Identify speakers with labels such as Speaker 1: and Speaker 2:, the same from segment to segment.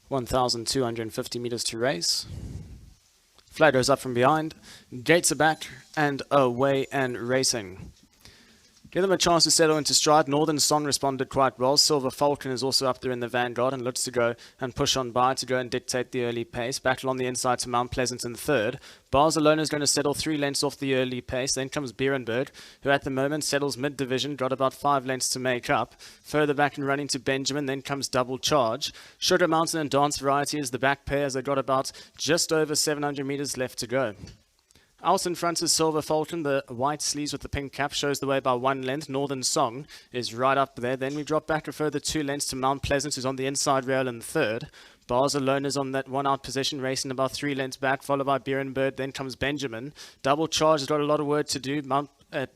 Speaker 1: 1,250 meters to race. Flag goes up from behind, gates are back, and away and racing. Give them a chance to settle into stride. Northern Song responded quite well. Silver Falcon is also up there in the vanguard and looks to go and push on by to go and dictate the early pace. Battle on the inside to Mount Pleasant in third. Barcelona is going to settle 3 lengths off the early pace. Then comes Beerenberg, who at the moment settles mid-division, got about 5 lengths to make up. Further back and running to Benjamin, then comes Double Charge. Sugar Mountain and Dance Variety is the back pair as they've got about just over 700 meters left to go. Out in front is Silver Falcon. The white sleeves with the pink cap shows the way by 1 length. Northern Song is right up there. Then we drop back a further 2 lengths to Mount Pleasant, who's on the inside rail in third. Barcelona's on that 1 out position, racing about 3 lengths back, followed by Beerenberg. Then comes Benjamin. Double Charge has got a lot of work to do.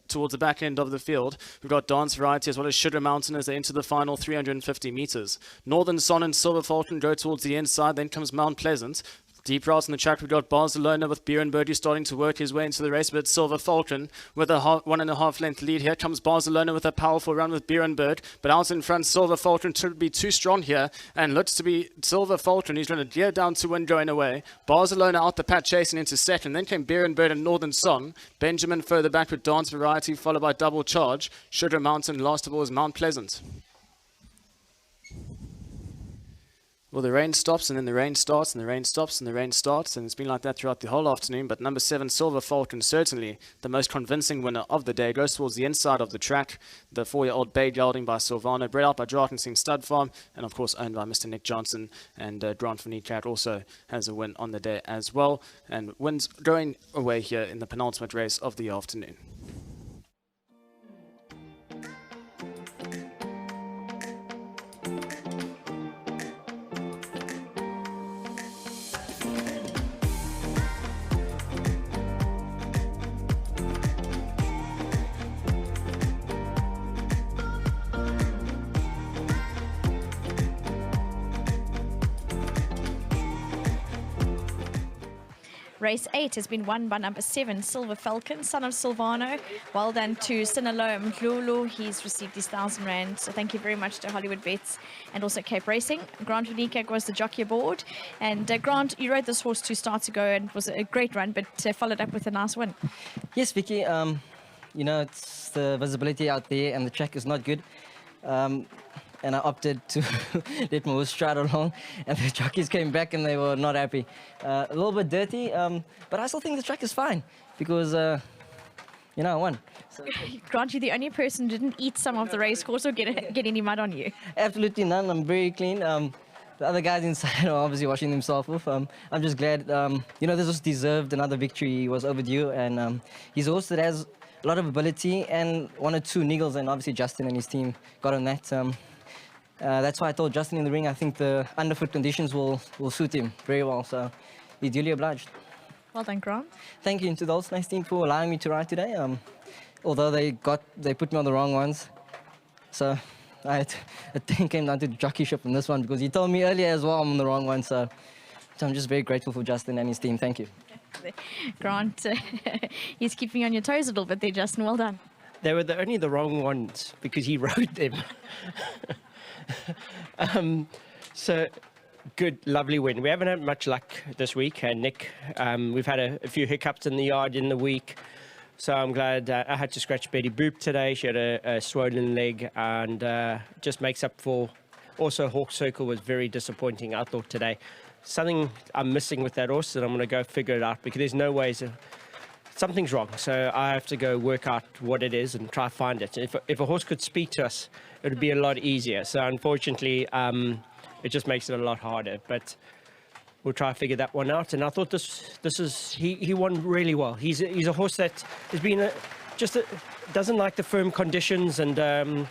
Speaker 1: Towards the back end of the field, we've got Dance Variety as well as Sugar Mountain as they enter the final 350 meters. Northern Son and Silver Falcon go towards the inside. Then comes Mount Pleasant. Deep right on the track, we've got Barcelona with Beerenberg who's starting to work his way into the race, but Silver Falcon with a 1.5 length lead. Here comes Barcelona with a powerful run with Beerenberg, but out in front, Silver Falcon should be too strong here, and looks to be Silver Falcon. He's going to gear down to win going away. Barcelona out the pack chasing into second. Then came Beerenberg and Northern Song. Benjamin further back with Dance Variety, followed by Double Charge. Sugar Mountain, last of all, is Mount Pleasant. Well, the rain stops, and then the rain starts, and the rain stops, and the rain starts, and it's been like that throughout the whole afternoon. But number 7, Silver Falcon, certainly the most convincing winner of the day, goes towards the inside of the track. The 4-year-old bay gelding by Silvano, bred out by Draken Singh Stud Farm, and of course owned by Mr. Nick Johnson. And Grant from Niekerk also has a win on the day as well, and wins going away here in the penultimate race of the afternoon.
Speaker 2: Race 8 has been won by number 7, Silver Falcon, son of Silvano. Well done to Sinalo Mdlulu. He's received his 1,000 Rand. So thank you very much to Hollywood Bets and also Cape Racing. Grant from Niekerk was the jockey aboard. And Grant, you rode this horse 2 starts ago and it was a great run, but followed up with a nice win.
Speaker 3: Yes, Vicky. You know, it's the visibility out there and the track is not good. And I opted to let my horse stride along, and the jockeys came back and they were not happy. A little bit dirty, but I still think the track is fine because, you know, I won. So,
Speaker 2: Grant, you're the only person who didn't eat some of the race course or get any mud on you.
Speaker 3: Absolutely none. I'm very clean. The other guys inside are obviously washing themselves off. I'm just glad, you know, this was deserved. Another victory. He was overdue, and he's a horse that has a lot of ability and 1 or 2 niggles, and obviously Justin and his team got on that. That's why I told Justin in the ring, I think the underfoot conditions will suit him very well. So he's duly obliged.
Speaker 2: Well done, Grant.
Speaker 3: Thank you to the Nice team for allowing me to ride today. Although they put me on the wrong ones. So it came down to the jockeyship on this one because he told me earlier as well I'm on the wrong one. So I'm just very grateful for Justin and his team. Thank you.
Speaker 2: Grant, he's keeping you on your toes a little bit there, Justin. Well done.
Speaker 4: They were only the wrong ones because he rode them. So good, lovely win. We haven't had much luck this week, Nick. We've had a few hiccups in the yard in the week, so I'm glad I had to scratch Betty Boop today. She had a swollen leg, and just makes up for. Also, Hawk Circle was very disappointing, I thought, today. Something I'm missing with that horse, and I'm going to go figure it out because there's no ways. Something's wrong, so I have to go work out what it is and try to find it. If a horse could speak to us, it would be a lot easier. So unfortunately, it just makes it a lot harder. But we'll try to figure that one out. And I thought he won really well. He's a horse that has been doesn't like the firm conditions, and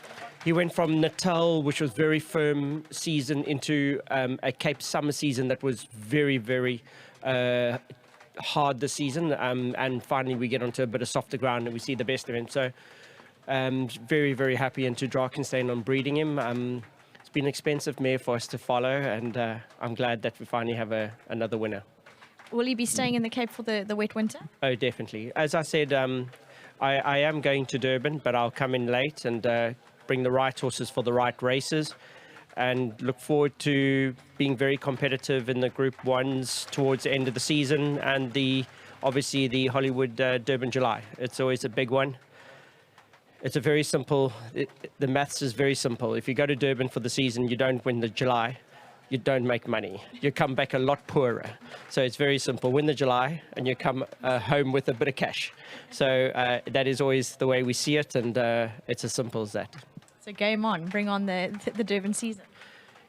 Speaker 4: he went from Natal, which was very firm season, into a Cape summer season that was very, very hard this season, and finally we get onto a bit of softer ground and we see the best of him. So very, very happy, and to Drakenstein on breeding him. It's been an expensive mare for us to follow, and I'm glad that we finally have another winner.
Speaker 2: Will you be staying in the Cape for the wet winter?
Speaker 4: Oh, definitely. As I said, I am going to Durban, but I'll come in late and bring the right horses for the right races. and look forward to being very competitive in the Group 1s towards the end of the season, and obviously the Hollywood Durban July. It's always a big one. It's a very simple, the maths is very simple. If you go to Durban for the season, you don't win the July, you don't make money. You come back a lot poorer. So it's very simple. Win the July and you come home with a bit of cash. So that is always the way we see it, and it's as simple as that.
Speaker 2: So game on, bring on the Durban season.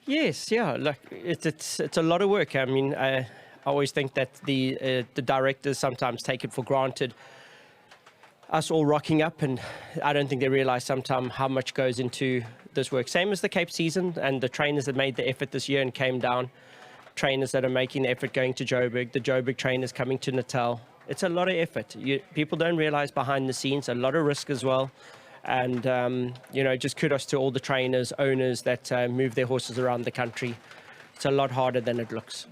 Speaker 4: Yes, yeah, look, it's a lot of work. I mean, I always think that the directors sometimes take it for granted, us all rocking up, and I don't think they realize sometimes how much goes into this work. Same as the Cape season, and the trainers that made the effort this year and came down, trainers that are making the effort going to Joburg, the Joburg trainers coming to Natal. It's a lot of effort. People don't realize behind the scenes, a lot of risk as well. And, just kudos to all the trainers, owners that move their horses around the country. It's a lot harder than it looks.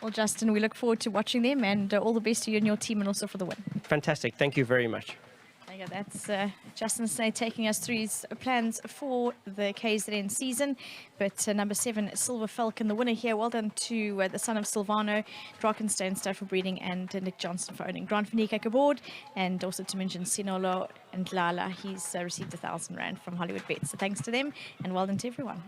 Speaker 2: Well, Justin, we look forward to watching them, and all the best to you and your team, and also for the win.
Speaker 4: Fantastic. Thank you very much.
Speaker 2: There you go. That's Justin Snay taking us through his plans for the KZN season. But number 7, Silver Falcon, the winner here. Well done to the son of Silvano, Drakenstein stud for breeding, and Nick Johnson for owning. Grant van Niekerk aboard, and also to mention Sinolo and Lala. He's received R1,000 from Hollywood Bets. So thanks to them, and well done to everyone.